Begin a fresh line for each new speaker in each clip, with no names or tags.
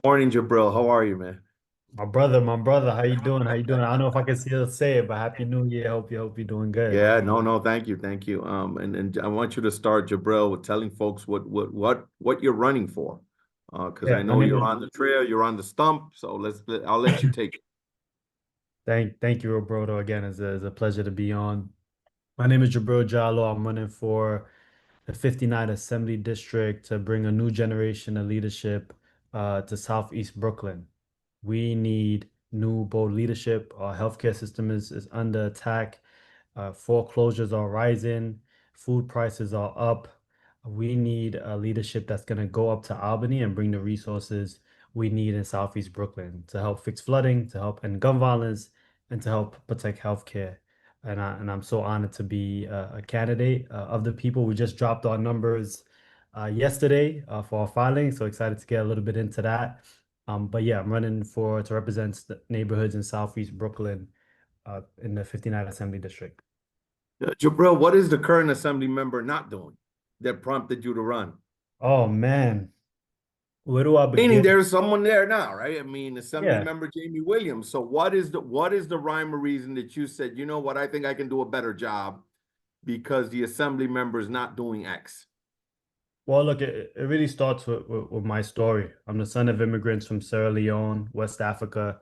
Morning, Jibril. How are you, man?
My brother, how you doing? How you doing? I don't know if I can still say it, but Happy New Year. Hope you're doing good.
Yeah, no, thank you. And I want you to start, Jibril, with telling folks what you're running for, because I
Yeah, my
know
name
you're
is
on the trail, you're on the stump. So I'll let you take it.
thank you, Roberto. Again, it's a pleasure to be on. My name is Jibreel Jalloh. I'm running for the 59 Assembly District to bring a new generation of leadership to Southeast Brooklyn. We need new, bold leadership. Our healthcare system is under attack. Foreclosures are rising, food prices are up. We need a leadership that's going to go up to Albany and bring the resources we need in Southeast Brooklyn to help fix flooding, to help end gun violence, and to help protect healthcare. And I'm so honored to be a candidate of the people. We just dropped our numbers yesterday for our filing, so excited to get a little bit into that. But yeah, I'm running for to represent the neighborhoods in Southeast Brooklyn in the 59 Assembly District.
Jibril, what is the current assembly member not doing that prompted you to run?
Oh man, where do I
Meaning
begin?
there's someone there now, right? I mean, Assembly
Yeah.
Member Jamie Williams. So what is the rhyme or reason that you said, you know what, I think I can do a better job because the assembly member is not doing X?
Well, look, it really starts with my story. I'm the son of immigrants from Sierra Leone, West Africa,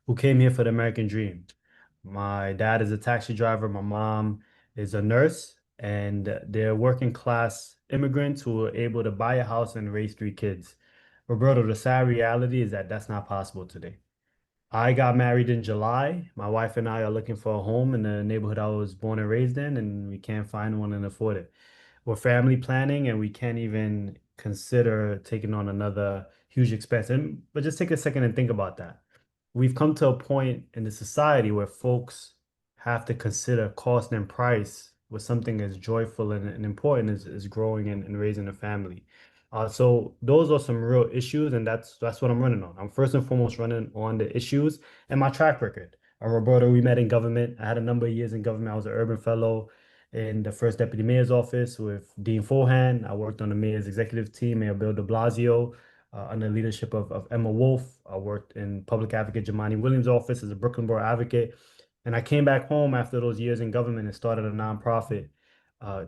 who came here for the American dream. My dad is a taxi driver, my mom is a nurse, and they're working class immigrants who are able to buy a house and raise three kids. Roberto, the sad reality is that that's not possible today. I got married in July. My wife and I are looking for a home in the neighborhood I was born and raised in, and we can't find one and afford it. We're family planning, and we can't even consider taking on another huge expense. But just take a second and think about that. We've come to a point in the society where folks have to consider cost and price with something as joyful and important as growing and raising a family. So those are some real issues, and that's what I'm running on. I'm first and foremost running on the issues and my track record. Roberto, we met in government. I had a number of years in government. I was an urban fellow in the first deputy mayor's office with Dean Forehand. I worked on the mayor's executive team, Mayor Bill de Blasio, under the leadership of Emma Wolf. I worked in public advocate Jamani Williams' office as a Brooklyn Borough advocate. And I came back home after those years in government and started a nonprofit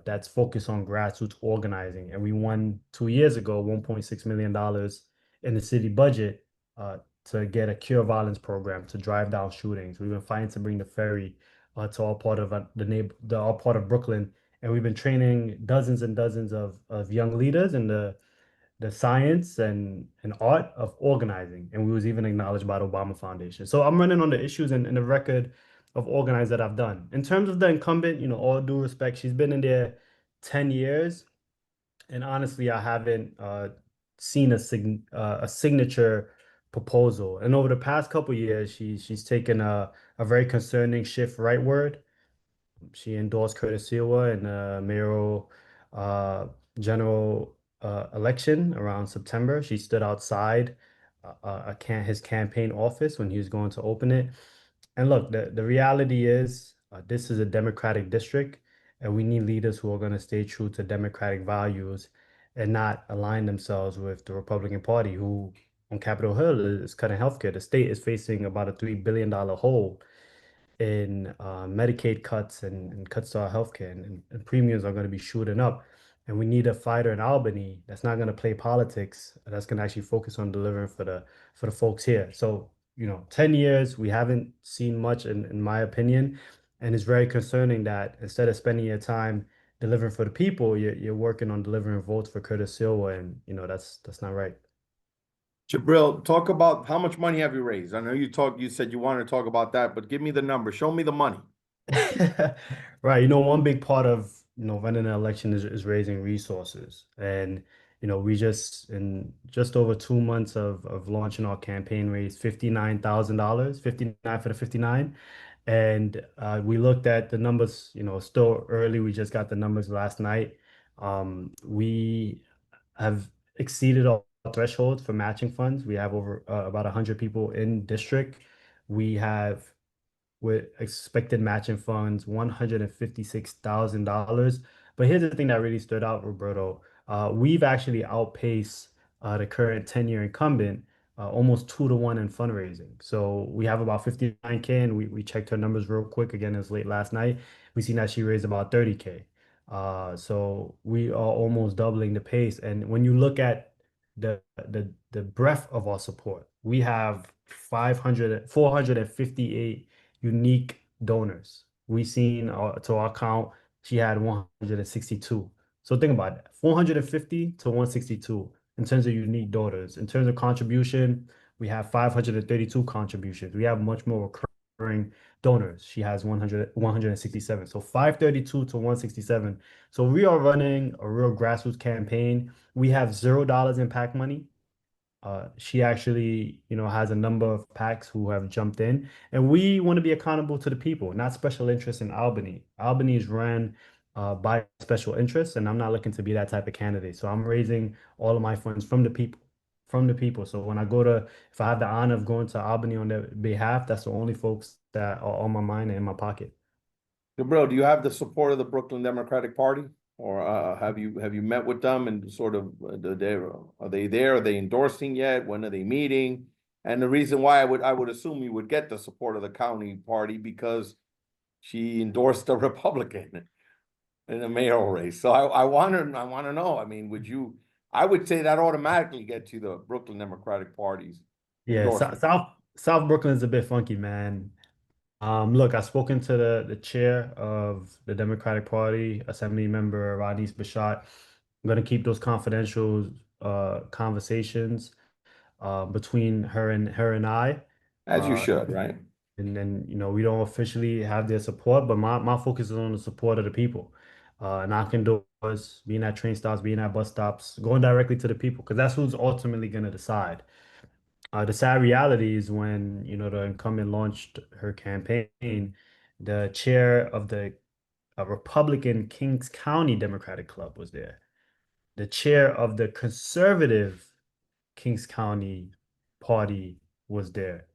that's focused on grassroots organizing. And we won 2 years ago $1.6 million in the city budget to get a cure violence program to drive down shootings. We've been fighting to bring the ferry to all part of all part of Brooklyn, and we've been training dozens and dozens of young leaders in the science and art of organizing. And we was even acknowledged by the Obama Foundation. So I'm running on the issues and the record of organize that I've done. In terms of the incumbent, all due respect, she's been in there 10 years. And honestly, I haven't seen a signature proposal. And over the past couple years, she's taken a very concerning shift rightward. She endorsed Curtis Sewa in the mayoral uh, general election around September. She stood outside his campaign office when he was going to open it. And look, the reality is this is a Democratic district, and we need leaders who are going to stay true to Democratic values and not align themselves with the Republican Party, who on Capitol Hill is cutting healthcare. The state is facing about a $3 billion hole in Medicaid cuts and cuts to our healthcare, and premiums are going to be shooting up. And we need a fighter in Albany that's not going to play politics, that's going to actually focus on delivering for the folks here. So, 10 years, we haven't seen much in my opinion. And it's very concerning that instead of spending your time delivering for the people, you're working on delivering votes for Curtis Silva, and that's not right.
Jibril, talk about how much money have you raised? I know you said you wanted to talk about that, but give me the number. Show me the money.
Right. One big part of, running an election is raising resources. And, we just in just over 2 months of launching our campaign raised $59,000, 59 for the 59. And we looked at the numbers, still early. We just got the numbers last night. We have exceeded our threshold for matching funds. We have over about 100 people in district. We have with expected matching funds, $156,000. But here's the thing that really stood out, Roberto. We've actually outpaced the current 10-year incumbent almost 2 to 1 in fundraising. So we have about 59K, and we checked her numbers real quick again as late last night. We seen that she raised about 30K. So we are almost doubling the pace. And when you look at the breadth of our support, we have 458 unique donors. We seen to our count, she had 162. So think about that, 450 to 162 in terms of unique donors. In terms of contribution, we have 532 contributions. We have much more recurring donors. She has 167. So 532 to 167. So we are running a real grassroots campaign. We have $0 in PAC money. She actually, has a number of PACs who have jumped in, and we want to be accountable to the people, not special interests in Albany. Albany is ran by special interests, and I'm not looking to be that type of candidate. So I'm raising all of my funds from the people, from the people. So when I go to, if I have the honor of going to Albany on their behalf, that's the only folks that are on my mind and in my pocket.
Bro, do you have the support of the Brooklyn Democratic Party? Or have you met with them and sort of are they there? Are they endorsing yet? When are they meeting? And the reason why I would assume you would get the support of the county party because she endorsed a Republican in the mayoral race. So I want to know. I mean, would you? I would say that automatically gets you the Brooklyn Democratic Party's
Yeah,
endorsement.
South Brooklyn is a bit funky, man. Look, I've spoken to the chair of the Democratic Party, Assembly Member Rodney Bashat. I'm going to keep those confidential conversations between her and I.
As you
Uh,
should, right?
and then, we don't officially have their support, but my focus is on the support of the people. Knocking doors, being at train stops, being at bus stops, going directly to the people, because that's who's ultimately going to decide. The sad reality is when, the incumbent launched her campaign, the chair of the Republican Kings County Democratic Club was there. The chair of the conservative Kings County party was there.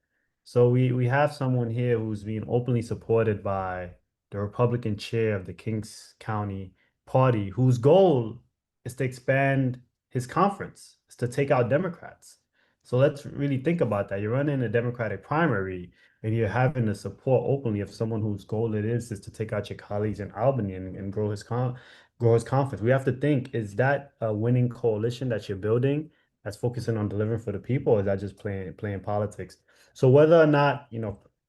So we have someone here who's being openly supported by the Republican chair of the Kings County party, whose goal is to expand his conference, is to take out Democrats. So let's really think about that. You're running a Democratic primary and you're having the support openly of someone whose goal it is to take out your colleagues in Albany and grow his conference. We have to think, is that a winning coalition that you're building that's focusing on delivering for the people, or is that just playing politics? So whether or not,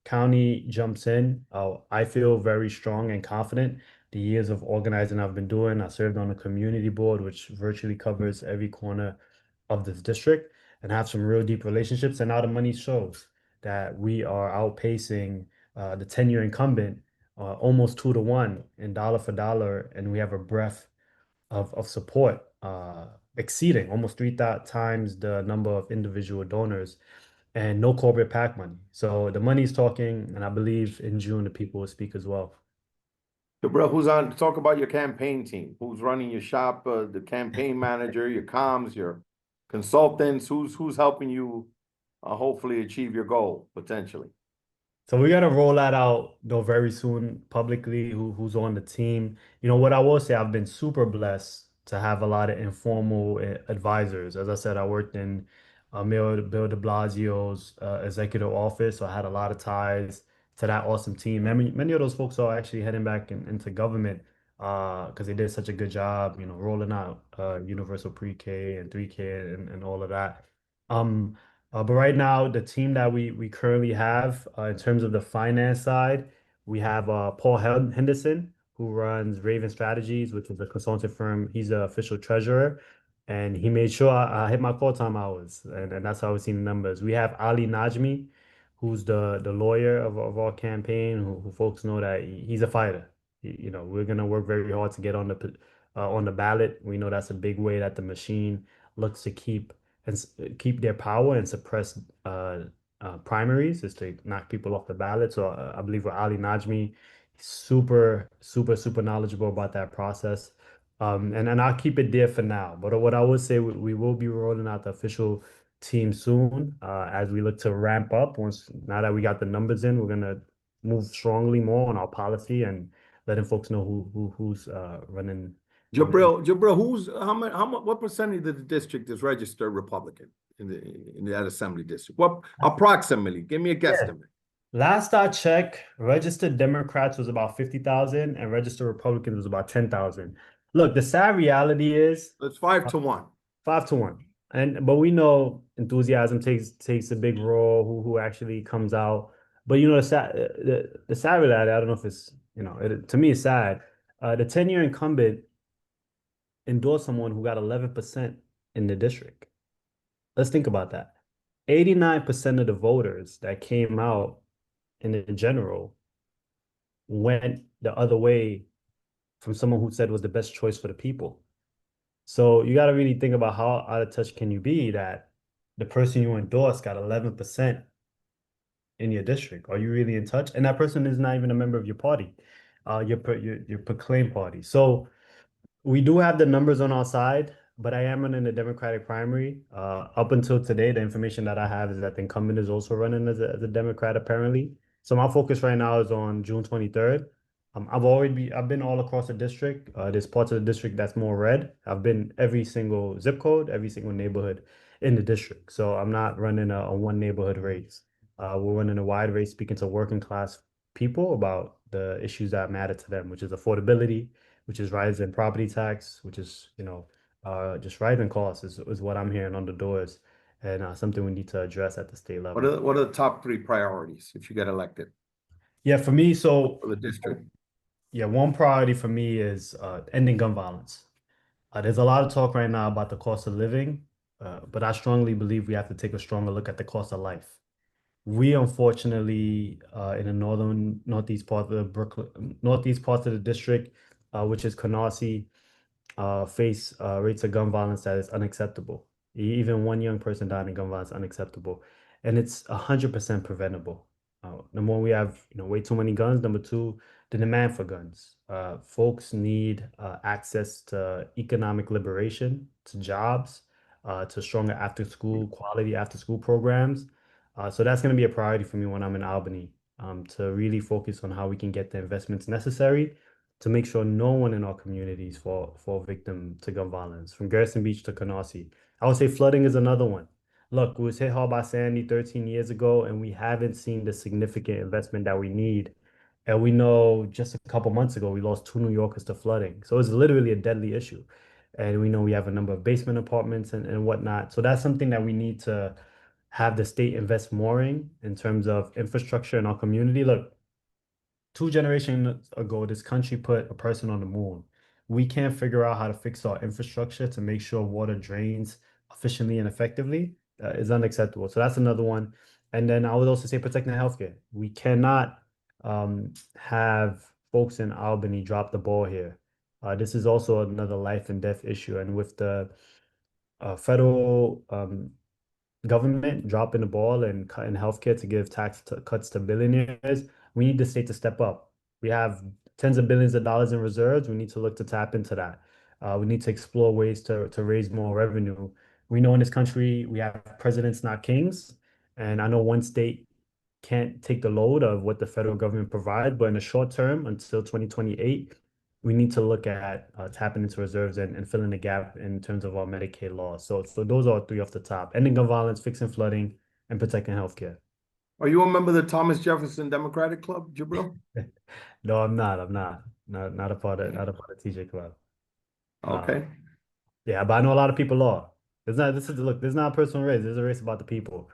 county jumps in, I feel very strong and confident. The years of organizing I've been doing, I served on a community board, which virtually covers every corner of this district, and have some real deep relationships. And now the money shows that we are outpacing the 10-year incumbent almost 2 to 1 in dollar for dollar, and we have a breadth of support, exceeding almost three times the number of individual donors, and no corporate PAC money. So the money's talking, and I believe in June the people will speak as well.
So, bro, who's on? Talk about your campaign team. Who's running your shop? The campaign manager, your comms, your consultants. Who's helping you hopefully achieve your goal potentially?
So we're gonna roll that out though very soon publicly. Who's on the team? What I will say, I've been super blessed to have a lot of informal advisors. As I said, I worked in Mayor Bill de Blasio's executive office, so I had a lot of ties to that awesome team. Many of those folks are actually heading back into government because they did such a good job, rolling out universal pre-K and 3K and all of that. Um, but right now, the team that we currently have, in terms of the finance side, we have Paul Henderson, who runs Raven Strategies, which is a consulting firm. He's the official treasurer, and he made sure I hit my call time hours, and that's how we see the numbers. We have Ali Najmi, who's the lawyer of our campaign, who folks know that he's a fighter. We're gonna work very hard to get on the ballot. We know that's a big way that the machine looks to keep their power and suppress primaries, is to knock people off the ballot. So I believe with Ali Najmi, super, super, super knowledgeable about that process. And I'll keep it there for now. But what I would say, we will be rolling out the official team soon as we look to ramp up. Now that we got the numbers in, we're gonna move strongly more on our policy and letting folks know who's running
Jibril, how much, what percentage of the district is registered Republican in that assembly district? What approximately? Give me a
Yeah.
guesstimate.
Last I checked, registered Democrats was about 50,000 and registered Republicans was about 10,000. Look, the sad reality is
It's five
uh,
to one.
5 to 1. And but we know enthusiasm takes a big role, who actually comes out. But the sad reality, I don't know if it's, to me it's sad. The 10-year incumbent endorsed someone who got 11% in the district. Let's think about that. 89% of the voters that came out in the general went the other way from someone who said was the best choice for the people. So you got to really think about how out of touch can you be that the person you endorse got 11% in your district. Are you really in touch? And that person is not even a member of your party, your proclaimed party. So we do have the numbers on our side, but I am running the Democratic primary. Up until today, the information that I have is that the incumbent is also running as a Democrat, apparently. So my focus right now is on June 23rd. I've been all across the district. There's parts of the district that's more red. I've been every single zip code, every single neighborhood in the district. So I'm not running a one neighborhood race. We're running a wide race, speaking to working class people about the issues that matter to them, which is affordability, which is rising property tax, which is, just rising costs is what I'm hearing on the doors, and something we need to address at the state level.
What are the top three priorities if you get elected
Yeah, for me, so
for the district?
yeah, one priority for me is ending gun violence. There's a lot of talk right now about the cost of living, but I strongly believe we have to take a stronger look at the cost of life. We unfortunately, in the northeast part of the Brooklyn, northeast part of the district, which is Canarsie, face rates of gun violence that is unacceptable. Even one young person dying in gun violence unacceptable, and it's 100% preventable. Number one, we have way too many guns. Number two, the demand for guns. Folks need access to economic liberation, to jobs, to stronger after school quality after school programs. So that's going to be a priority for me when I'm in Albany, to really focus on how we can get the investments necessary to make sure no one in our communities fall victim to gun violence, from Garrison Beach to Canarsie. I would say flooding is another one. Look, we was hit hard by Sandy 13 years ago, and we haven't seen the significant investment that we need. And we know just a couple months ago, we lost 2 New Yorkers to flooding. So it's literally a deadly issue. And we know we have a number of basement apartments and whatnot. So that's something that we need to have the state invest more in terms of infrastructure in our community. Look, 2 generations ago, this country put a person on the moon. We can't figure out how to fix our infrastructure to make sure water drains efficiently and effectively. Is unacceptable. So that's another one. And then I would also say protecting healthcare. We cannot have folks in Albany drop the ball here. This is also another life and death issue. And with the federal government dropping the ball and cutting healthcare to give cuts to billionaires, we need the state to step up. We have tens of billions of dollars in reserves. We need to look to tap into that. We need to explore ways to raise more revenue. We know in this country we have presidents, not kings. And I know one state can't take the load of what the federal government provides, but in the short term, until 2028, we need to look at tapping into reserves and filling the gap in terms of our Medicaid laws. So those are three off the top: ending gun violence, fixing flooding, and protecting healthcare.
Are you a member of the Thomas Jefferson Democratic Club, Jibril?
No, I'm not. I'm not. Not a part of
Okay.
TJ Club. Uh,
Okay.
yeah, but I know a lot of people are. It's not. This is look. This is not a personal race. This is a race about the people.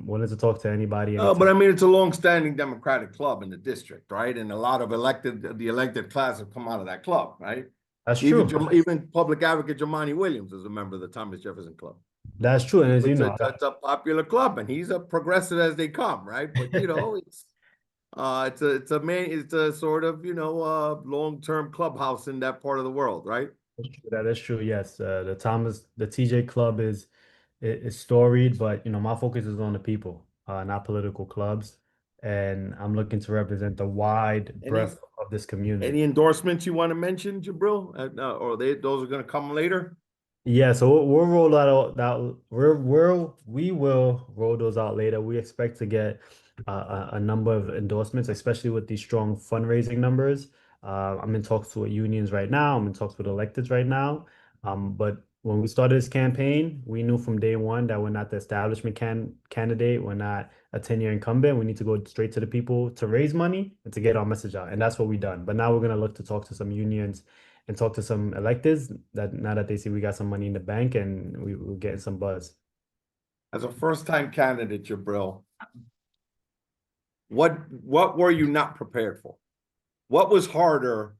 Willing to talk to anybody,
But I
anytime.
mean, it's a long-standing Democratic club in the district, right? And a lot of the elected class have come out of that club, right?
That's true.
Even public advocate Jomani Williams is a member of the Thomas Jefferson Club.
That's true. And as you know,
It's a popular club, and he's a progressive as they come, right? But it's a sort of long-term clubhouse in that part of the world, right?
That is true. Yes, the TJ Club is storied, but my focus is on the people, not political clubs, and I'm looking to represent the wide
Any
breadth of this community.
any endorsements you want to mention, Jabril? Or those are going to come later?
Yeah, so we'll roll that we will roll those out later. We expect to get a number of endorsements, especially with these strong fundraising numbers. I'm in talks with unions right now. I'm in talks with electeds right now. But when we started this campaign, we knew from day one that we're not the establishment candidate. We're not a 10-year incumbent. We need to go straight to the people to raise money and to get our message out. And that's what we've done. But now we're going to look to talk to some unions and talk to some electeds that now that they see we got some money in the bank and we're getting some buzz.
As a first-time candidate, Jibreel, what were you not prepared for? What was harder?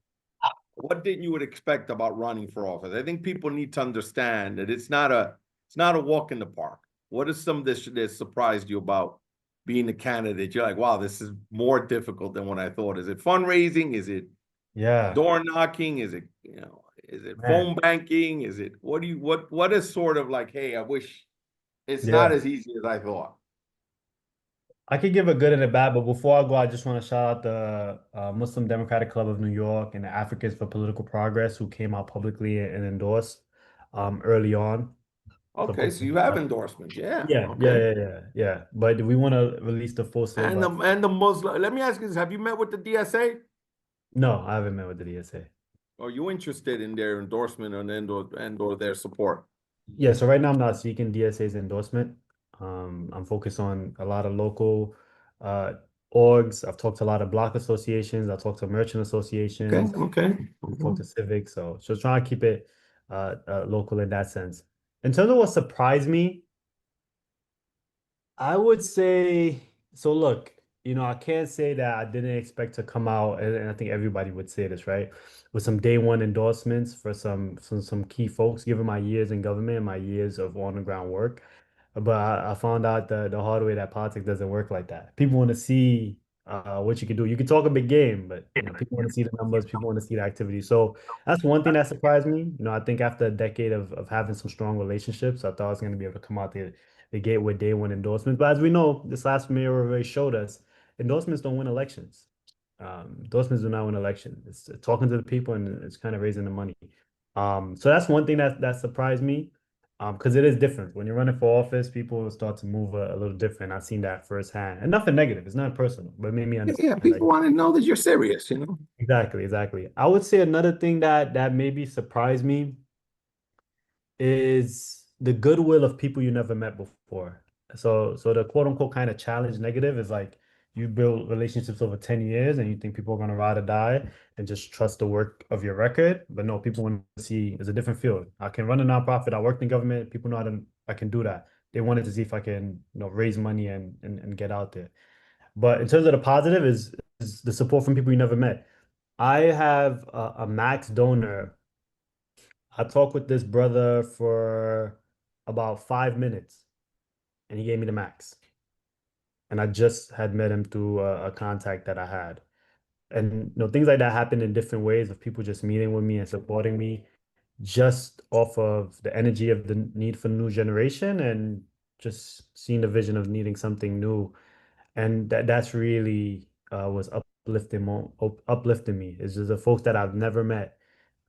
What didn't you would expect about running for office? I think people need to understand that it's not a walk in the park. What is some of this that surprised you about being a candidate? You're like, wow, this is more difficult than what I thought. Is it fundraising? Is it
Yeah,
door knocking? Is it, is it
man.
phone banking? Is it what is sort of like, hey, I wish it's not
Yeah.
as easy as I thought.
I could give a good and a bad, but before I go, I just want to shout out the Muslim Democratic Club of New York and the Africans for Political Progress who came out publicly and endorsed early on. So
Okay,
put
so
some
you have
respect.
endorsements. Yeah,
Yeah, yeah,
okay.
yeah, yeah, yeah. But we want to release the full slate,
And the
but
and the Muslim, let me ask you this, have you met with the DSA?
no, I haven't met with the DSA.
Are you interested in their endorsement and or their support?
Yeah, so right now I'm not seeking DSA's endorsement. I'm focused on a lot of local uh, orgs. I've talked to a lot of block associations. I've talked to merchant
Okay,
associations.
okay.
I've talked to civics. So just trying to keep it local in that sense. In terms of what surprised me, I would say, so look, I can't say that I didn't expect to come out, and I think everybody would say this, right? With some day one endorsements for some key folks, given my years in government and my years of on the ground work. But I found out the hard way that politics doesn't work like that. People want to see what you can do. You can talk a big game, but people want to see the numbers, people want to see the activity. So that's one thing that surprised me. I think after a decade of having some strong relationships, I thought I was going to be able to come out the gate with day one endorsements. But as we know, this last mayoral race showed us endorsements don't win elections. Endorsements do not win elections. It's talking to the people and it's kind of raising the money. So that's one thing that surprised me. Because it is different. When you're running for office, people start to move a little different. I've seen that firsthand. And nothing negative. It's not personal, but it made me
Yeah, yeah,
understand that.
people want to know that you're serious.
Exactly, exactly. I would say another thing that maybe surprised me is the goodwill of people you never met before. So the quote unquote kind of challenge negative is like you build relationships over 10 years and you think people are gonna ride or die and just trust the work of your record. But no, people want to see it's a different field. I can run a nonprofit, I worked in government, people know I can do that. They wanted to see if I can, raise money and get out there. But in terms of the positive is the support from people you never met. I have a max donor. I talked with this brother for about 5 minutes, and he gave me the max. And I just had met him through a contact that I had. And things like that happen in different ways of people just meeting with me and supporting me just off of the energy of the need for new generation and just seeing the vision of needing something new. And that's really was uplifting me. It's just the folks that I've never met.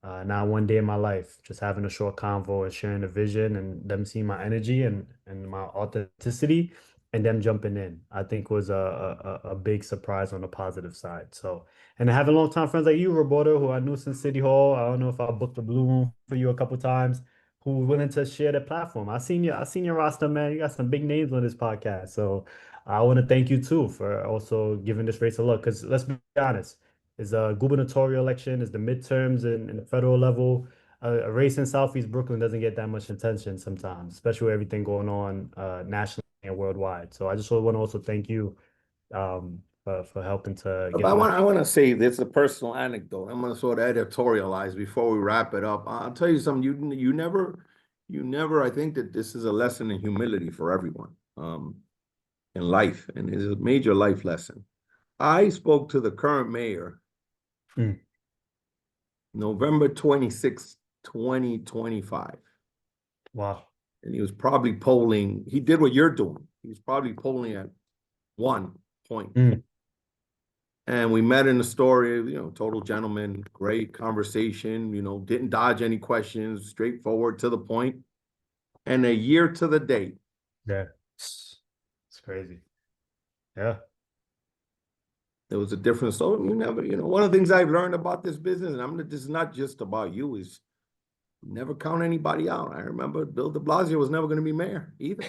Not one day in my life, just having a short convo and sharing the vision and them seeing my energy and my authenticity and them jumping in, I think was a big surprise on the positive side. So, and having longtime friends like you, Roberto, who I knew since City Hall. I don't know if I booked a blue room for you a couple times, who were willing to share the platform. I seen your roster, man. You got some big names on this podcast. So I want to thank you too for also giving this race a look. Because let's be honest, is a gubernatorial election, is the midterms in the federal level. A race in Southeast Brooklyn doesn't get that much attention sometimes, especially with everything going on nationally and worldwide. So I just want to also thank you for helping to
But
get
I
the
want
message.
I want to say this is a personal anecdote. I'm going to sort of editorialize before we wrap it up. I'll tell you something. You never. I think that this is a lesson in humility for everyone in life, and it's a major life lesson. I spoke to the current mayor
Mm,
November 26th, 2025.
wow.
And he was probably polling. He did what you're doing. He was probably polling at 1 point.
Mm,
And we met in the story, total gentleman, great conversation, didn't dodge any questions, straightforward to the point. And a year to the date,
yeah. It's crazy. Yeah.
It was a different, so you never, one of the things I've learned about this business, and this is not just about you, is never count anybody out. I remember Bill de Blasio was never going to be mayor either.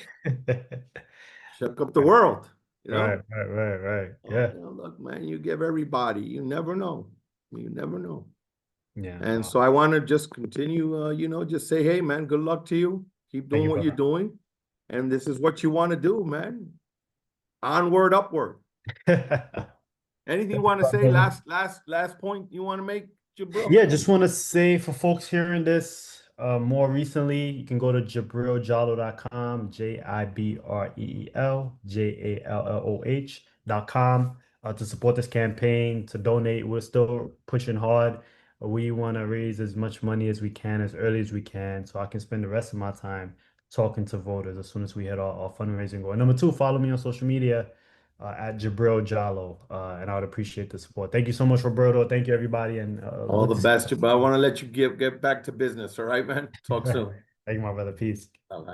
Shook up the world,
Right, right. Yeah.
Look, man, you give everybody, you never know. You never know.
Yeah.
And so I want to just continue, just say, hey, man, good luck to you. Keep
Thank
doing
you,
what you're doing. And this is what you want to do, man. Onward, upward.
brother.
Anything you want to say? Last point you want to make, Jibril?
Yeah, just want to say for folks hearing this more recently, you can go to JibreelJalloh.com, JIBREEL JALLOH.com to support this campaign, to donate. We're still pushing hard. We want to raise as much money as we can, as early as we can, so I can spend the rest of my time talking to voters as soon as we hit our fundraising goal. And number two, follow me on social media at Jibreel Jalloh, and I would appreciate the support. Thank you so much, Roberto. Thank you, everybody, and
All
good
the
to see
best, Jibril. I want to let you get back to business. All right, man. Talk
you.
soon.
Thank you, my brother. Peace.
Bye.